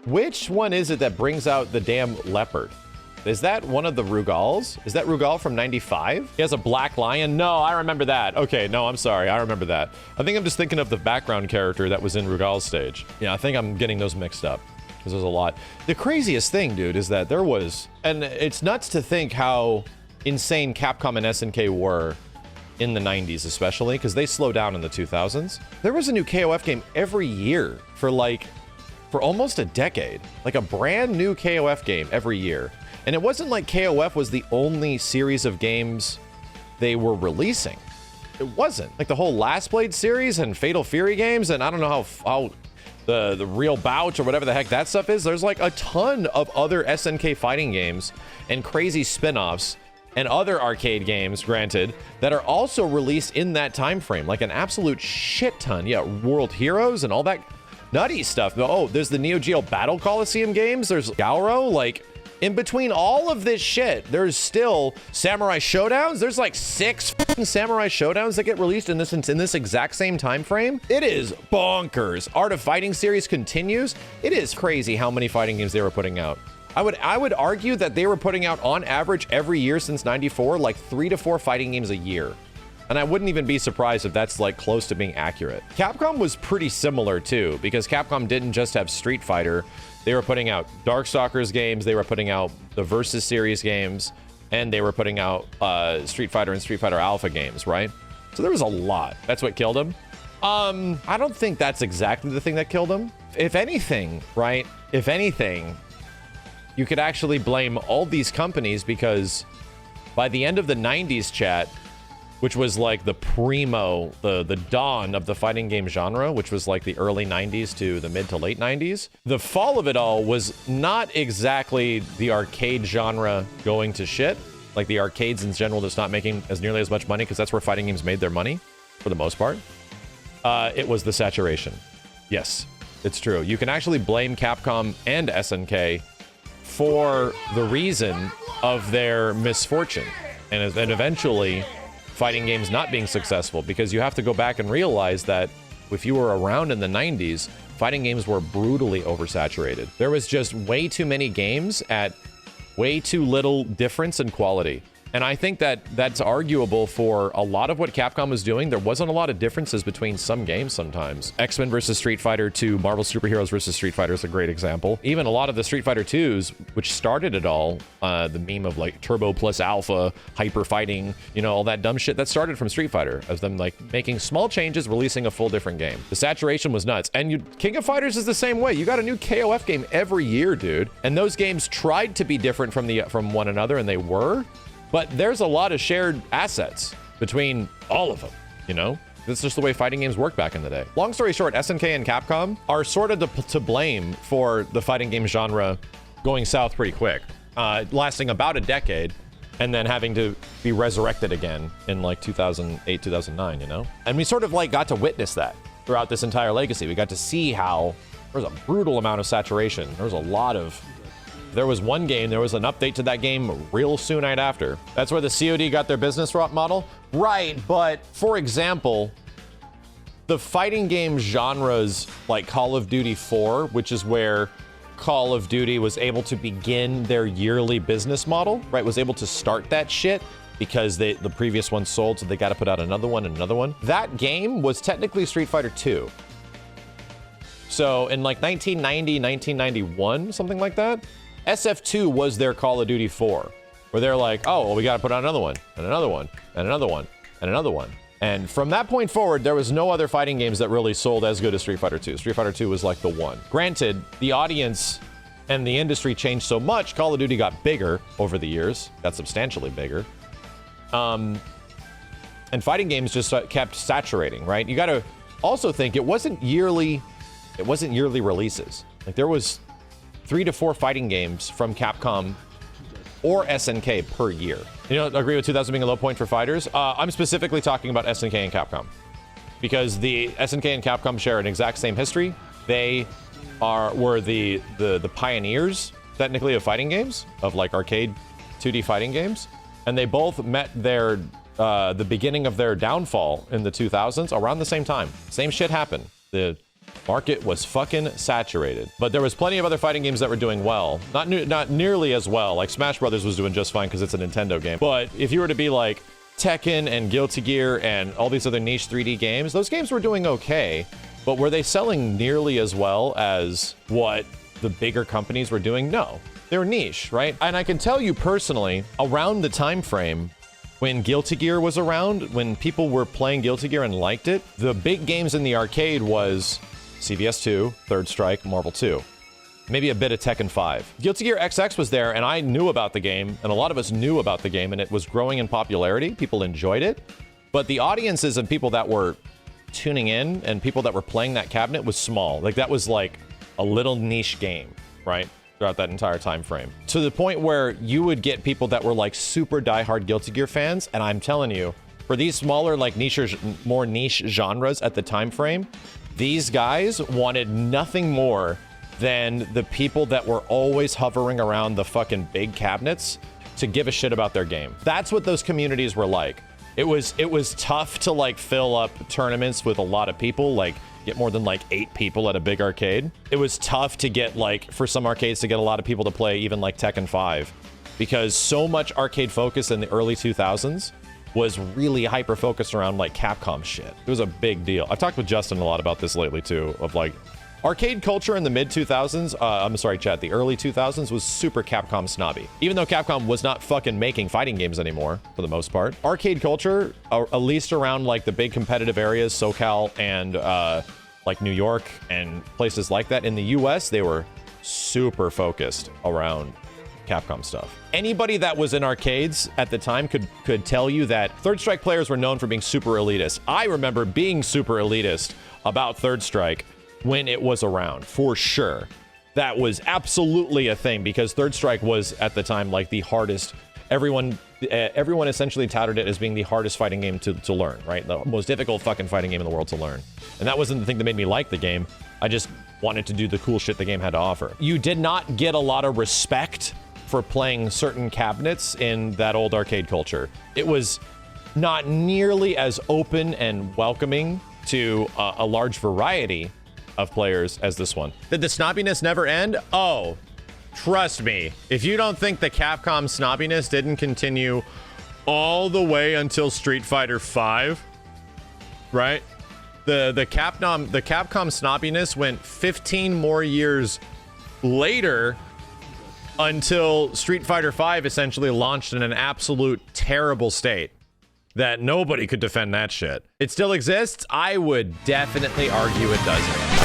Which one is it that brings out the damn leopard? Is that one of the Rugals? Is that Rugal from 95? He has a black lion? No, I remember that. Okay, no, I'm sorry. I remember that. I think I'm just thinking of the background character that was in Rugal's stage. Yeah, I think I'm getting those mixed up because there's a lot. The craziest thing, dude, is that there was, and it's nuts to think how insane Capcom and SNK were in the 90s, especially because they slowed down in the 2000s. There was a new KOF game every year for almost a decade, like a brand new KOF game every year. And it wasn't like KOF was the only series of games they were releasing. It wasn't. Like the whole Last Blade series and Fatal Fury games, and I don't know how the Real Bout or whatever the heck that stuff is. There's like a ton of other SNK fighting games and crazy spin-offs and other arcade games, granted, that are also released in that time frame. Like an absolute shit ton. Yeah, World Heroes and all that nutty stuff. Oh, there's the Neo Geo Battle Coliseum games. There's Gauro. Like, in between all of this shit, there's still Samurai Showdowns. There's like 6 Samurai Showdowns that get released in this exact same time frame. It is bonkers. Art of Fighting series continues. It is crazy how many fighting games they were putting out. I would argue that they were putting out on average every year since 94, like 3 to 4 fighting games a year. And I wouldn't even be surprised if that's like close to being accurate. Capcom was pretty similar too, because Capcom didn't just have Street Fighter. They were putting out Darkstalkers games, they were putting out the Versus series games, and they were putting out Street Fighter and Street Fighter Alpha games, right? So there was a lot. That's what killed them. I don't think that's exactly the thing that killed them. If anything, right? If anything, you could actually blame all these companies because by the end of the 90s, chat, which was like the primo, the dawn of the fighting game genre, which was like the early 90s to the mid to late 90s. The fall of it all was not exactly the arcade genre going to shit. Like the arcades in general just not making as nearly as much money because that's where fighting games made their money, for the most part. It was the saturation. Yes, it's true. You can actually blame Capcom and SNK for the reason of their misfortune. And eventually fighting games not being successful, because you have to go back and realize that if you were around in the 90s, fighting games were brutally oversaturated. There was just way too many games at way too little difference in quality. And I think that that's arguable for a lot of what Capcom was doing. There wasn't a lot of differences between some games sometimes. X-Men versus Street Fighter 2, Marvel Superheroes versus Street Fighter is a great example. Even a lot of the Street Fighter 2s, which started it all, the meme of like Turbo plus Alpha, hyper fighting, you know, all that dumb shit, that started from Street Fighter, as them like making small changes, releasing a full different game. The saturation was nuts. And King of Fighters is the same way. You got a new KOF game every year, dude. And those games tried to be different from one another, and they were. But there's a lot of shared assets between all of them, you know? That's just the way fighting games worked back in the day. Long story short, SNK and Capcom are sort of to blame for the fighting game genre going south pretty quick, lasting about a decade, and then having to be resurrected again in like 2008, 2009, you know? And we sort of like got to witness that throughout this entire legacy. We got to see how there was a brutal amount of saturation. There was a lot of... There was one game, there was an update to that game real soon right after. That's where the COD got their business model. Right, but for example, the fighting game genres like Call of Duty 4, which is where Call of Duty was able to begin their yearly business model, right? Was able to start that shit because the previous one sold, so they got to put out another one and another one. That game was technically Street Fighter 2. So in like 1990, 1991, something like that, SF2 was their Call of Duty 4, where they're like, oh, well, we got to put out another one, and another one, and another one, and another one. And from that point forward, there was no other fighting games that really sold as good as Street Fighter 2. Street Fighter 2 was like the one. Granted, the audience and the industry changed so much, Call of Duty got bigger over the years, got substantially bigger. And fighting games just kept saturating, right? You got to also think it wasn't yearly releases. Like there was 3 to 4 fighting games from Capcom or SNK per year. You know, agree with 2000 being a low point for fighters? I'm specifically talking about SNK and Capcom, because the SNK and Capcom share an exact same history. They were the pioneers technically, of fighting games, of like arcade 2D fighting games. And they both met their, the beginning of their downfall in the 2000s around the same time. Same shit happened. The market was fucking saturated. But there was plenty of other fighting games that were doing well. Not nearly as well. Like Smash Brothers was doing just fine because it's a Nintendo game. But if you were to be like Tekken and Guilty Gear and all these other niche 3D games, those games were doing okay. But were they selling nearly as well as what the bigger companies were doing? No. They were niche, right? And I can tell you personally, around the time frame when Guilty Gear was around, when people were playing Guilty Gear and liked it, the big games in the arcade was CVS 2, Third Strike, Marvel 2. Maybe a bit of Tekken 5. Guilty Gear XX was there, and I knew about the game, and a lot of us knew about the game, and it was growing in popularity. People enjoyed it. But the audiences and people that were tuning in and people that were playing that cabinet was small. Like, that was like a little niche game, right? Throughout that entire time frame. To the point where you would get people that were like super diehard Guilty Gear fans, and I'm telling you, for these smaller, like more niche genres at the time frame, these guys wanted nothing more than the people that were always hovering around the fucking big cabinets to give a shit about their game. That's what those communities were like. It was tough to like fill up tournaments with a lot of people, like get more than like 8 people at a big arcade. It was tough to get like, for some arcades to get a lot of people to play even like Tekken 5, because so much arcade focus in the early 2000s was really hyper focused around like Capcom shit. It was a big deal. I've talked with Justin a lot about this lately too, of like arcade culture in the mid 2000s, I'm sorry chat, the early 2000s was super Capcom snobby. Even though Capcom was not fucking making fighting games anymore for the most part. Arcade culture, at least around like the big competitive areas, SoCal and like New York and places like that in the US, they were super focused around Capcom stuff. Anybody that was in arcades at the time could tell you that Third Strike players were known for being super elitist. I remember being super elitist about Third Strike when it was around, for sure. That was absolutely a thing, because Third Strike was at the time like the hardest. Everyone essentially touted it as being the hardest fighting game to learn, right? The most difficult fucking fighting game in the world to learn. And that wasn't the thing that made me like the game. I just wanted to do the cool shit the game had to offer. You did not get a lot of respect for playing certain cabinets in that old arcade culture. It was not nearly as open and welcoming to a large variety of players as this one. Did the snobbiness never end? Oh, trust me. If you don't think the Capcom snobbiness didn't continue all the way until Street Fighter V, right? The Capcom snobbiness went 15 more years later until Street Fighter V essentially launched in an absolute terrible state that nobody could defend that shit. It still exists? I would definitely argue it doesn't.